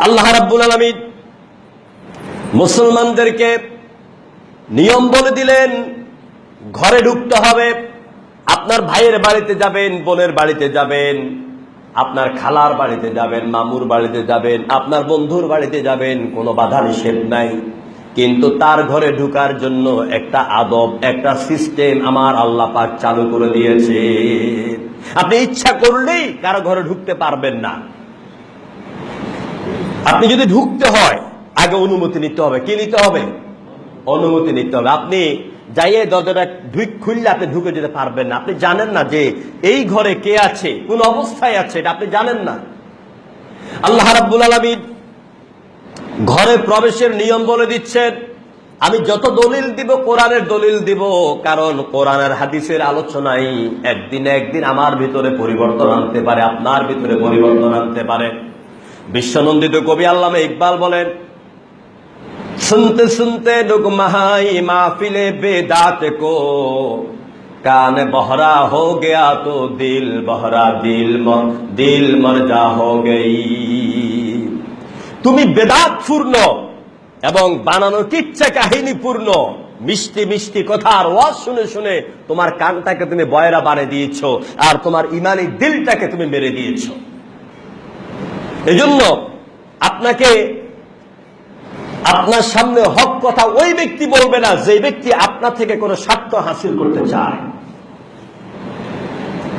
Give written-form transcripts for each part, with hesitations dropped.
আল্লাহ রাব্বুল আলামিন মুসলমানদেরকে নিয়ম বলে দিলেন, ঘরে ঢুকতে হবে। আপনার ভাইয়ের বাড়িতে যাবেন, বোনের বাড়িতে যাবেন, আপনার খালার বাড়িতে যাবেন, মামুর বাড়িতে যাবেন, আপনার বন্ধুর বাড়িতে যাবেন, কোনো বাধা নিষেধ নাই। কিন্তু তার ঘরে ঢুকার জন্য একটা আদব, একটা সিস্টেম আমার আল্লাহ পাক চালু করে দিয়েছে। আপনি ইচ্ছা করলেই কারো ঘরে ঢুকতে পারবেন না। আপনি যদি ঢুকতে হয় আগে অনুমতি নিতে হবে। কি নিতে হবে? অনুমতি নিতে হবে। আপনি যাইয়ে দরজাটা খুললে আপনি ঢুকে যেতে পারবেন না। আপনি জানেন না যে এই ঘরে কে আছে, কোন অবস্থায় আছে, এটা আপনি জানেন না। আল্লাহ রাব্বুল আলামিন ঘরে প্রবেশের নিয়ম বলে দিচ্ছেন। আমি যত দলিল দিব কোরআনের দলিল দিব, কারণ কোরআনের হাদিসের আলোচনায় একদিন একদিন আমার ভিতরে পরিবর্তন আনতে পারে, আপনার ভিতরে পরিবর্তন আনতে পারে। বিশ্বনন্দিত কবি আল্লামা ইকবাল বলেন, सुनते सुनते डुगमहाई माफिले बेदात को कान बहरा हो गया तो दिल बहरा दिल मरजा हो गई। তুমি বেদাত পূর্ণ এবং বানানো কিচ্ছা কাহিনী পূর্ণ মিষ্টি মিষ্টি কথার ওয়াজ শুনে শুনে তোমার কানটাকে তুমি বয়রা বানিয়ে দিয়েছো, আর তোমার ইমানি দিলটাকে তুমি মেরে দিয়েছো। এজন্য আপনাকে, আপনার সামনে হক কথা ওই ব্যক্তি বলবে না যে ব্যক্তি আপনার থেকে কোনো স্বার্থ হাসিল করতে চায়।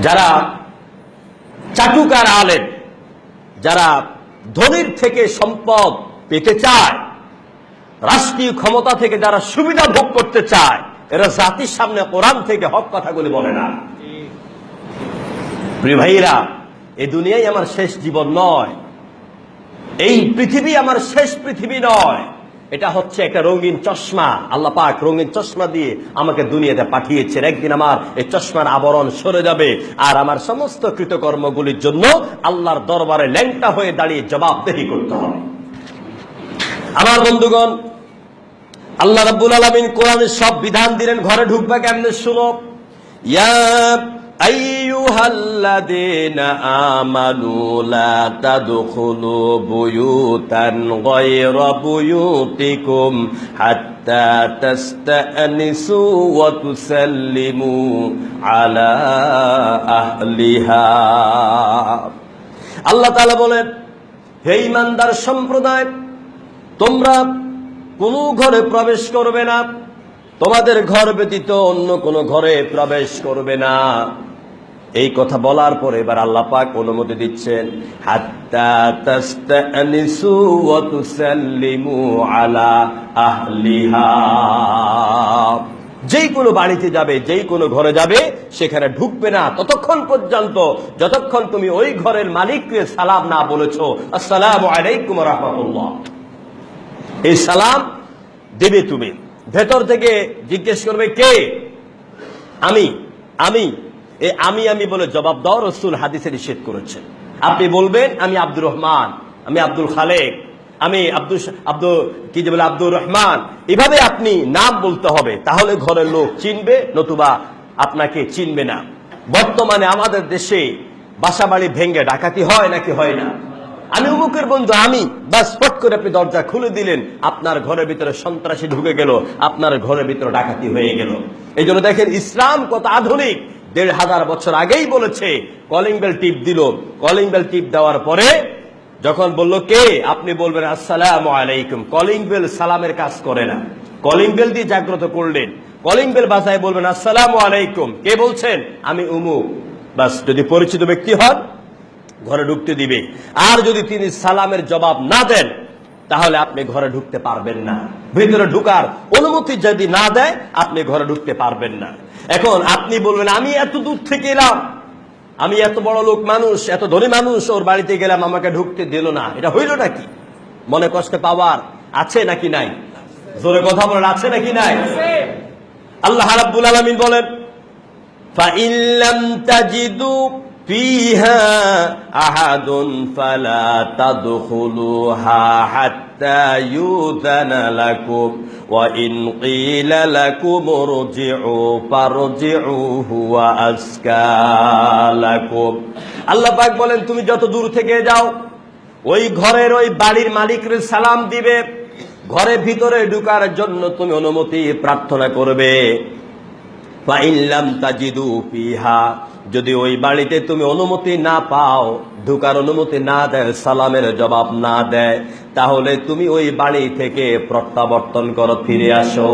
যারা চাটুকার আলেম, যারা ধনীর থেকে সম্পদ পেতে চায়, রাষ্ট্রীয় ক্ষমতা থেকে যারা সুবিধা ভোগ করতে চায়, এরা জাতির সামনে কোরআন থেকে হক কথাগুলি বলে না। প্রিয় ভাইরা, এই দুনিয়াই আমার শেষ জীবন নয়, এই পৃথিবী আমার শেষ পৃথিবী নয়। এটা হচ্ছে একটা রঙিন চশমা। আল্লাহ পাক রঙিন চশমা দিয়ে আমাকে দুনিয়াতে পাঠিয়েছেন। একদিন আমার এই চশমার আবরণ সরে যাবে, আর আমার সমস্ত কৃতকর্মগুলির জন্য আল্লাহর দরবারে ল্যাংটা হয়ে দাঁড়িয়ে জবাবদেহি করতে হবে। আমার বন্ধুগণ, আল্লাহ রাব্বুল আলামিন কোরআনের সব বিধান দিলেন ঘরে ঢুকবা কেমনে শুনো। ইয়া আইয়ুহাল্লাযীনা আমানু লা তাদখুলু বুয়ুতান গায়রা বুয়ুতিকুম হাত্তা তাস্তানিসু ওয়া তুসাল্লিমু আলা আহলিহা। আল্লাহ তাআলা বলেন, হে ঈমানদার সম্প্রদায়, তোমরা কোন ঘরে প্রবেশ করবে না, তোমাদের ঘর ব্যতীত অন্য কোন ঘরে প্রবেশ করবে না। এই কথা বলার পরে এবার আল্লাহ পাক অনুমতি দিচ্ছেন, হাত্তা তাস্তানিসু ওয়া তুসাল্লিমু আলা আহলিহা। যেই কোনো বাড়িতে যাবে, যেই কোনো ঘরে যাবে, সেখানে ঢুকবে না ততক্ষণ পর্যন্ত যতক্ষণ তুমি ওই ঘরের মালিককে সালাম না বলেছো, আসসালামু আলাইকুম ওয়া রাহমাতুল্লাহ। এই সালাম দেবে তুমি। ভেতর থেকে জিজ্ঞেস করবে, কে? আমি। আমি এই আমি বলে জবাব দাও। রাসূল হাদিসে নিষেধ করেছেন। আপনি বলবেন, আমি আব্দুর রহমান, আমি আব্দুল খালেক, আমি আব্দুর রহমান। এভাবে আপনি নাম বলতে হবে, তাহলে ঘরের লোক চিনবে, নতুবা আপনাকে চিনবে না। বর্তমানে আমাদের দেশে বাসাবাড়ি ভেঙে ডাকাতি হয় নাকি হয় না? আমি অমুকের বন্ধু, আমি, বাস ফট করে আপনি দরজা খুলে দিলেন, আপনার ঘরের ভিতরে সন্ত্রাসী ঢুকে গেল, আপনার ঘরের ভিতরে ডাকাতি হয়ে গেল। এই জন্য দেখেন ইসলাম কত আধুনিক। ১৫০০ বছর আগেই বলেছে, কলিং বেল টিপ দিল, কলিং বেল টিপ দেওয়ার পরে যখন বলল কে, আপনি বলবেন আসসালামু আলাইকুম। কলিং বেল সালামের কাজ করে না। কলিং বেল দিয়ে জাগ্রত করলেন, কলিং বেল বাজায় বলবেন আসসালামু আলাইকুম। কে বলছেন? আমি উমুক। বাস, যদি পরিচিত ব্যক্তি হন ঘরে ঢুকতে দিবে। আর যদি তিনি সালামের জবাব না দেন, তাহলে আপনি ঘরে ঢুকতে পারবেন না। ভিতরে ঢুকার অনুমতি যদি না দেয়, আপনি ঘরে ঢুকতে পারবেন না। এখন আপনি বলবেন, আমি এত দূর থেকে এলাম, আমি এত বড় লোক মানুষ, এত ধনী মানুষ, ওর বাড়িতে গেলাম, আমাকে ঢুকতে দিল না। এটা হইল নাকি? মনে কষ্ট পাওয়ার আছে নাকি নাই? জোরে কথা বলেন, আছে নাকি নাই? আল্লাহ রাব্বুল আলামিন বলেন, ফাইন লাম তাজিদু ফিহা আহাদুন ফালা তাদখুলুহা হাত্তা ইউযানা লাকুম ওয়া ইন ক্বিলা লাকুম ইরজিউ ফারজিউ হুয়া আযকা লাকুম। আল্লাহ পাক বলেন, তুমি যত দূর থেকে যাও ওই ঘরের ওই বাড়ির মালিকের সালাম দিবে, ঘরের ভিতরে ঢুকার জন্য তুমি অনুমতি প্রার্থনা করবে। ফাইন লাম তাজিদু ফিহা, যদি ওই বাড়িতে তুমি অনুমতি না পাও, ঢুকার অনুমতি না দেয়, সালামের জবাব না দেয়, তাহলে তুমি ওই বাড়ি থেকে প্রত্যাবর্তন করো, ফিরে আসো।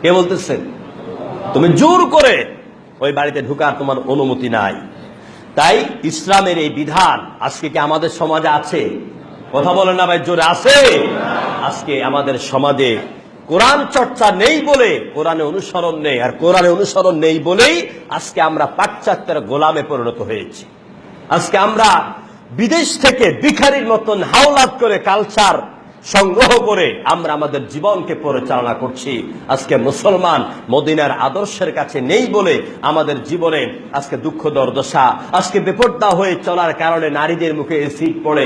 কে বলতেছেন? তুমি জোর করে ওই বাড়িতে ঢুকার তোমার অনুমতি নাই। তাই ইসলামের এই বিধান আজকে কি আমাদের সমাজে আছে? কথা বলেন না ভাই, জোরে আছে? আজকে আমাদের সমাজে কোরআন চর্চা নেই বলে কোরআনে অনুসরণ নেই, আর কোরআনে অনুসরণ নেই বলেই আজকে আমরা পাশ্চাত্যের গোলামে পরিণত হয়েছি। আজকে আমরা বিদেশ থেকে ভিখারির মতন হাওলাত করে কালচার সংগ্রহ করে আমরা আমাদের জীবনকে পরিচালনা করছি। আজকে মুসলমান মদিনার আদর্শের কাছে নেই বলে আমাদের জীবনে আজকে দুঃখ দুর্দশা, আজকে বেপরদা হয়ে চলার কারণে নারীদের মুখে এসিড পড়ে,